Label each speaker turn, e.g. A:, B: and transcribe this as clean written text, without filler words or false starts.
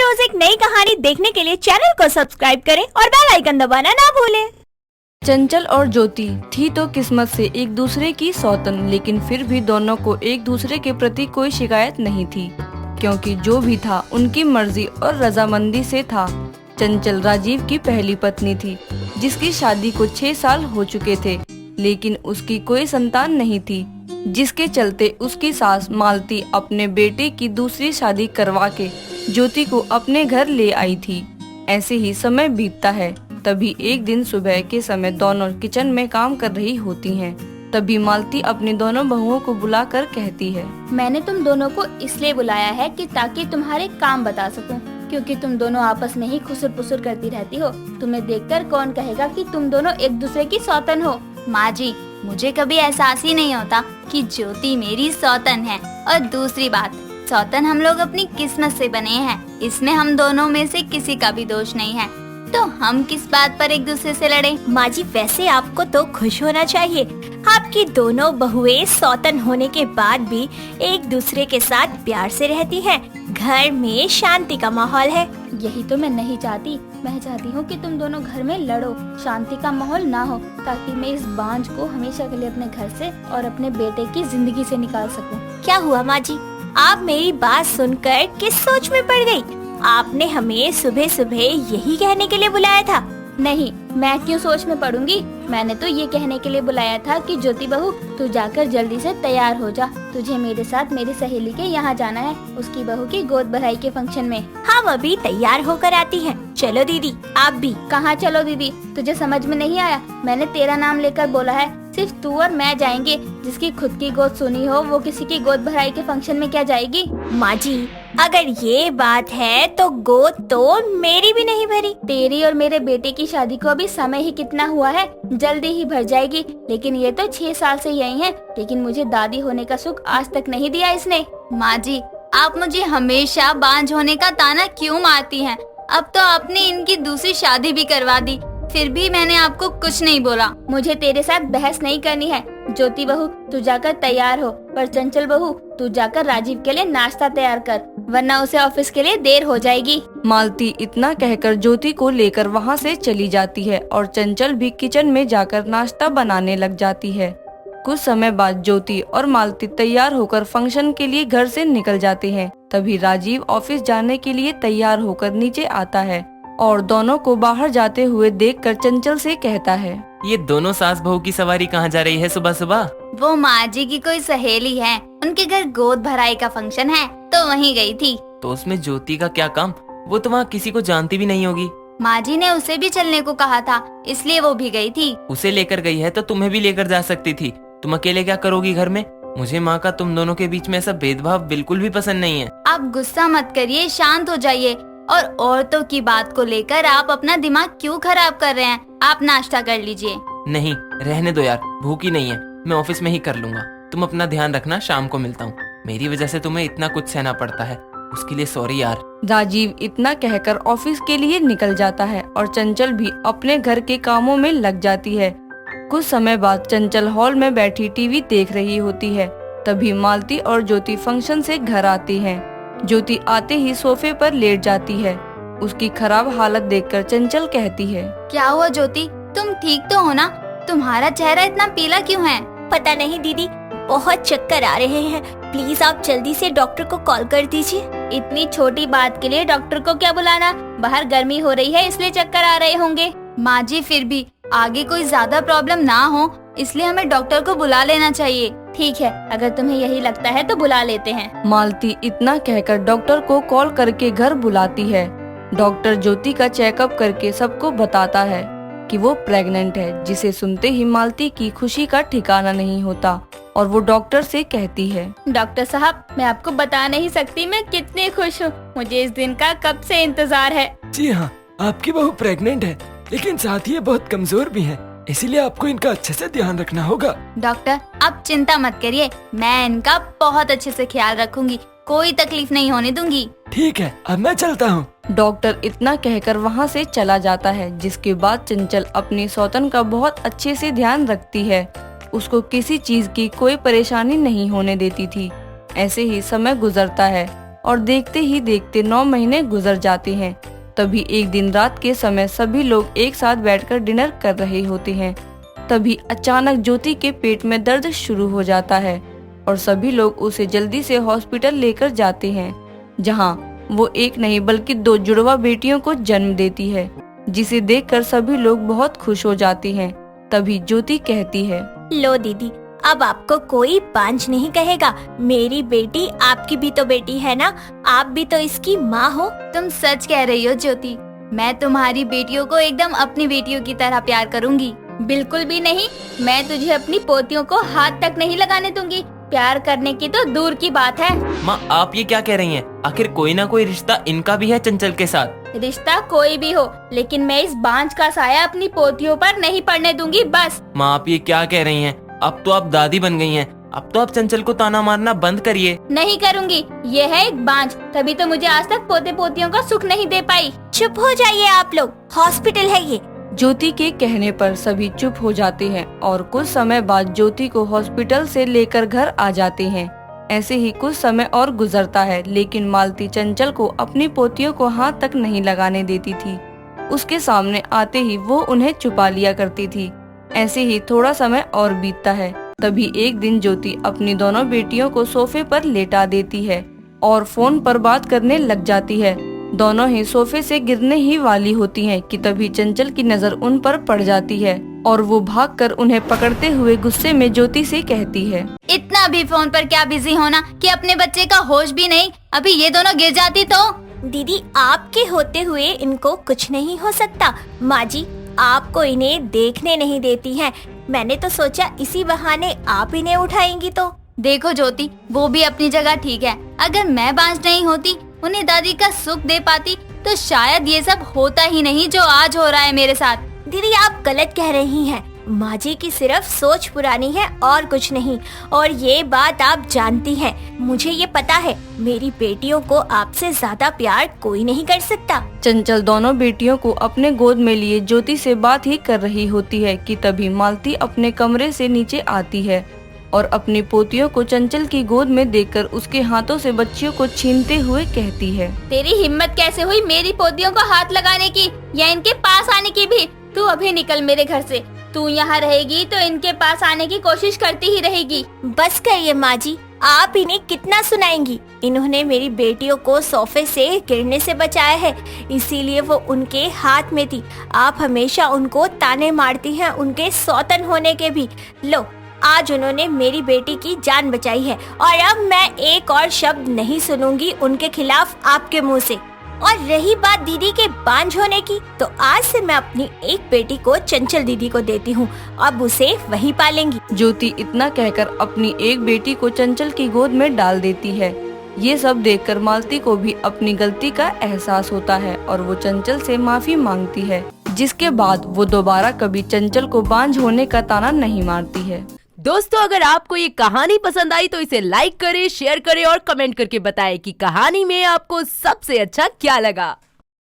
A: रोज एक नई कहानी देखने के लिए चैनल को सब्सक्राइब करें और बेल आइकन दबाना ना भूलें।
B: चंचल और ज्योति थी तो किस्मत से एक दूसरे की सौतन, लेकिन फिर भी दोनों को एक दूसरे के प्रति कोई शिकायत नहीं थी, क्योंकि जो भी था उनकी मर्जी और रजामंदी से था। चंचल राजीव की पहली पत्नी थी, जिसकी शादी को 6 साल हो चुके थे, लेकिन उसकी कोई संतान नहीं थी, जिसके चलते उसकी सास मालती अपने बेटे की दूसरी शादी करवा के ज्योति को अपने घर ले आई थी। ऐसे ही समय बीतता है। तभी एक दिन सुबह के समय दोनों किचन में काम कर रही होती हैं। तभी मालती अपनी दोनों बहुओं को बुलाकर कहती है,
C: मैंने तुम दोनों को इसलिए बुलाया है कि ताकि तुम्हारे काम बता सकूं, क्योंकि तुम दोनों आपस में ही खुसुर पुसुर करती रहती हो। तुम्हें देखकर कौन कहेगा कि तुम दोनों एक दूसरे की सौतन हो।
D: माँ जी, मुझे कभी एहसास ही नहीं होता कि ज्योति मेरी सौतन है। और दूसरी बात, सौतन हम लोग अपनी किस्मत से बने हैं, इसमें हम दोनों में से किसी का भी दोष नहीं है, तो हम किस बात पर एक दूसरे से लड़े।
A: माँ जी, वैसे आपको तो खुश होना चाहिए। आपकी दोनों बहुएं सौतन होने के बाद भी एक दूसरे के साथ प्यार से रहती हैं। घर में शांति का माहौल है।
C: यही तो मैं नहीं चाहती। मैं चाहती हूँ कि तुम दोनों घर में लड़ो, शांति का माहौल ना हो, ताकि मैं इस बांझ को हमेशा के लिए अपने घर से और अपने बेटे की जिंदगी से निकाल सकूं।
A: क्या हुआ माँ जी, आप मेरी बात सुनकर किस सोच में पड़ गई? आपने हमें सुबह सुबह यही कहने के लिए बुलाया था।
C: नहीं, मैं क्यों सोच में पड़ूंगी। मैंने तो ये कहने के लिए बुलाया था कि ज्योति बहू, तू जाकर जल्दी से तैयार हो जा। तुझे मेरे साथ मेरी सहेली के यहाँ जाना है, उसकी बहू की गोद भराई के फंक्शन में।
A: हम अभी तैयार होकर आती हैं। चलो दीदी, आप भी।
C: कहाँ चलो दीदी, तुझे समझ में नहीं आया? मैंने तेरा नाम लेकर बोला है। सिर्फ तू और मैं जाएंगे। जिसकी खुद की गोद सुनी हो वो किसी की गोद भराई के फंक्शन में क्या जाएगी?
A: माँ जी, अगर ये बात है तो गोद तो मेरी भी नहीं भरी।
C: तेरी और मेरे बेटे की शादी को अभी समय ही कितना हुआ है, जल्दी ही भर जाएगी। लेकिन ये तो 6 साल से यही है, लेकिन मुझे दादी होने का सुख आज तक नहीं दिया इसने।
D: माँ जी, आप मुझे हमेशा बांझ होने का ताना क्यों मारती हैं? अब तो आपने इनकी दूसरी शादी भी करवा दी, फिर भी मैंने आपको कुछ नहीं बोला।
C: मुझे तेरे साथ बहस नहीं करनी है। ज्योति बहू, तू जाकर तैयार हो, पर चंचल बहू, तू जाकर राजीव के लिए नाश्ता तैयार कर, वरना उसे ऑफिस के लिए देर हो जाएगी।
B: मालती इतना कहकर ज्योति को लेकर वहाँ से चली जाती है और चंचल भी किचन में जाकर नाश्ता बनाने लग जाती है। कुछ समय बाद ज्योति और मालती तैयार होकर फंक्शन के लिए घर से निकल जाते हैं। तभी राजीव ऑफिस जाने के लिए तैयार होकर नीचे आता है और दोनों को बाहर जाते हुए देखकर चंचल से कहता है,
E: ये दोनों सास बहू की सवारी कहाँ जा रही है सुबह सुबह?
D: वो माँ जी की कोई सहेली है, उनके घर गोद भराई का फंक्शन है, तो वहीं गई थी।
E: तो उसमें ज्योति का क्या काम? वो तो वहाँ किसी को जानती भी नहीं होगी।
D: माँ जी ने उसे भी चलने को कहा था, इसलिए वो भी गई थी।
E: उसे लेकर गई है तो तुम्हें भी लेकर जा सकती थी। तुम अकेले क्या करोगी घर में? मुझे माँ का तुम दोनों के बीच में ऐसा भेदभाव बिल्कुल भी पसंद नहीं है।
D: आप गुस्सा मत करिए, शांत हो जाइए। और औरतों की बात को लेकर आप अपना दिमाग क्यों खराब कर रहे हैं? आप नाश्ता कर लीजिए।
E: नहीं, रहने दो यार, भूखी नहीं है, मैं ऑफिस में ही कर लूंगा। तुम अपना ध्यान रखना, शाम को मिलता हूँ। मेरी वजह से तुम्हें इतना कुछ सहना पड़ता है, उसके लिए सॉरी यार।
B: राजीव इतना कहकर ऑफिस के लिए निकल जाता है और चंचल भी अपने घर के कामों में लग जाती है। कुछ समय बाद चंचल हॉल में बैठी टीवी देख रही होती है। तभी मालती और ज्योति फंक्शन से घर आती हैं। ज्योति आते ही सोफे पर लेट जाती है। उसकी खराब हालत देखकर चंचल कहती है,
D: क्या हुआ ज्योति, तुम ठीक तो हो ना? तुम्हारा चेहरा इतना पीला क्यों है?
A: पता नहीं दीदी, बहुत चक्कर आ रहे हैं। प्लीज आप जल्दी से डॉक्टर को कॉल कर दीजिए।
C: इतनी छोटी बात के लिए डॉक्टर को क्या बुलाना? बाहर गर्मी हो रही है, इसलिए चक्कर आ रहे होंगे।
D: माँ जी, फिर भी आगे कोई ज्यादा प्रॉब्लम ना हो, इसलिए हमें डॉक्टर को बुला लेना चाहिए।
C: ठीक है, अगर तुम्हें यही लगता है तो बुला लेते हैं।
B: मालती इतना कहकर डॉक्टर को कॉल करके घर बुलाती है। डॉक्टर ज्योति का चेकअप करके सबको बताता है कि वो प्रेग्नेंट है, जिसे सुनते ही मालती की खुशी का ठिकाना नहीं होता और वो डॉक्टर से कहती है,
C: डॉक्टर साहब, मैं आपको बता नहीं सकती मैं कितनी खुश हूँ। मुझे इस दिन का कब से इंतजार है।
F: जी हाँ, आपकी बहू प्रेग्नेंट है, लेकिन साथ ही ये बहुत कमजोर भी है, इसीलिए आपको इनका अच्छे से ध्यान रखना होगा।
D: डॉक्टर, आप चिंता मत करिए, मैं इनका बहुत अच्छे से ख्याल रखूंगी, कोई तकलीफ नहीं होने दूंगी।
F: ठीक है, अब मैं चलता हूँ।
B: डॉक्टर इतना कहकर वहाँ से चला जाता है, जिसके बाद चंचल अपनी सौतन का बहुत अच्छे से ध्यान रखती है। उसको किसी चीज की कोई परेशानी नहीं होने देती थी। ऐसे ही समय गुजरता है। और देखते ही देखते 9 महीने गुजर जाते हैं। तभी एक दिन रात के समय सभी लोग एक साथ बैठकर डिनर कर रहे होते हैं। तभी अचानक ज्योति के पेट में दर्द शुरू हो जाता है और सभी लोग उसे जल्दी से हॉस्पिटल लेकर जाते हैं, जहां वो एक नहीं बल्कि 2 जुड़वा बेटियों को जन्म देती है, जिसे देखकर सभी लोग बहुत खुश हो जाते हैं। तभी ज्योति कहती है,
A: लो दीदी, अब आपको कोई बांझ नहीं कहेगा। मेरी बेटी आपकी भी तो बेटी है ना, आप भी तो इसकी माँ हो।
D: तुम सच कह रही हो ज्योति, मैं तुम्हारी बेटियों को एकदम अपनी बेटियों की तरह प्यार करूंगी।
C: बिल्कुल भी नहीं, मैं तुझे अपनी पोतियों को हाथ तक नहीं लगाने दूंगी। प्यार करने की तो दूर की बात है।
E: माँ, आप ये क्या कह रही हैं? आखिर कोई ना कोई रिश्ता इनका भी है चंचल के साथ।
C: रिश्ता कोई भी हो, लेकिन मैं इस बांझ का साया अपनी पोतियों पर नहीं पड़ने दूंगी, बस।
E: माँ, आप ये क्या कह रही हैं? अब तो आप दादी बन गई हैं। अब तो आप चंचल को ताना मारना बंद करिए।
C: नहीं करूंगी, ये है एक बांझ, तभी तो मुझे आज तक पोते पोतियों का सुख नहीं दे पाई।
A: चुप हो जाइए आप लोग, हॉस्पिटल है ये।
B: ज्योति के कहने पर सभी चुप हो जाते हैं और कुछ समय बाद ज्योति को हॉस्पिटल से लेकर घर आ जाते हैं। ऐसे ही कुछ समय और गुजरता है, लेकिन मालती चंचल को अपनी पोतियों को हाथ तक नहीं लगाने देती थी। उसके सामने आते ही वो उन्हें छुपा लिया करती थी। ऐसे ही थोड़ा समय और बीतता है। तभी एक दिन ज्योति अपनी दोनों बेटियों को सोफे पर लेटा देती है और फोन पर बात करने लग जाती है। दोनों ही सोफे से गिरने ही वाली होती हैं कि तभी चंचल की नजर उन पर पड़ जाती है और वो भागकर उन्हें पकड़ते हुए गुस्से में ज्योति से कहती है,
D: इतना भी फोन पर क्या बिजी होना कि अपने बच्चे का होश भी नहीं। अभी ये दोनों गिर जाती तो।
A: दीदी, आपके होते हुए इनको कुछ नहीं हो सकता। माँ जी, आपको इन्हें देखने नहीं देती हैं। मैंने तो सोचा इसी बहाने आप इन्हें उठाएंगी तो।
D: देखो ज्योति, वो भी अपनी जगह ठीक है। अगर मैं बांझ नहीं होती, उन्हें दादी का सुख दे पाती, तो शायद ये सब होता ही नहीं जो आज हो रहा है मेरे साथ।
A: दीदी, आप गलत कह रही हैं। माँ जी की सिर्फ सोच पुरानी है और कुछ नहीं। और ये बात आप जानती हैं। मुझे ये पता है, मेरी बेटियों को आपसे ज्यादा प्यार कोई नहीं कर सकता।
B: चंचल दोनों बेटियों को अपने गोद में लिए ज्योति से बात ही कर रही होती है कि तभी मालती अपने कमरे से नीचे आती है और अपनी पोतियों को चंचल की गोद में देखकर उसके हाथों से बच्चियों को छीनते हुए कहती है,
C: तेरी हिम्मत कैसे हुई मेरी पोतियों को हाथ लगाने की या इनके पास आने की भी? तू अभी निकल मेरे घर से। तू यहाँ रहेगी तो इनके पास आने की कोशिश करती ही रहेगी।
A: बस करिए माँ जी, आप इन्हें कितना सुनाएंगी। इन्होंने मेरी बेटियों को सोफे से गिरने से बचाया है, इसीलिए वो उनके हाथ में थी। आप हमेशा उनको ताने मारती हैं, उनके सौतन होने के भी। लो, आज उन्होंने मेरी बेटी की जान बचाई है और अब मैं एक और शब्द नहीं सुनूंगी उनके खिलाफ आपके मुंह से। और रही बात दीदी के बांझ होने की, तो आज से मैं अपनी एक बेटी को चंचल दीदी को देती हूँ। अब उसे वही पालेंगी।
B: ज्योति इतना कहकर अपनी एक बेटी को चंचल की गोद में डाल देती है। ये सब देखकर मालती को भी अपनी गलती का एहसास होता है और वो चंचल से माफी मांगती है, जिसके बाद वो दोबारा कभी चंचल को बांझ होने का ताना नहीं मारती है।
G: दोस्तों, अगर आपको ये कहानी पसंद आई तो इसे लाइक करें, शेयर करें और कमेंट करके बताएं कि कहानी में आपको सबसे अच्छा क्या लगा।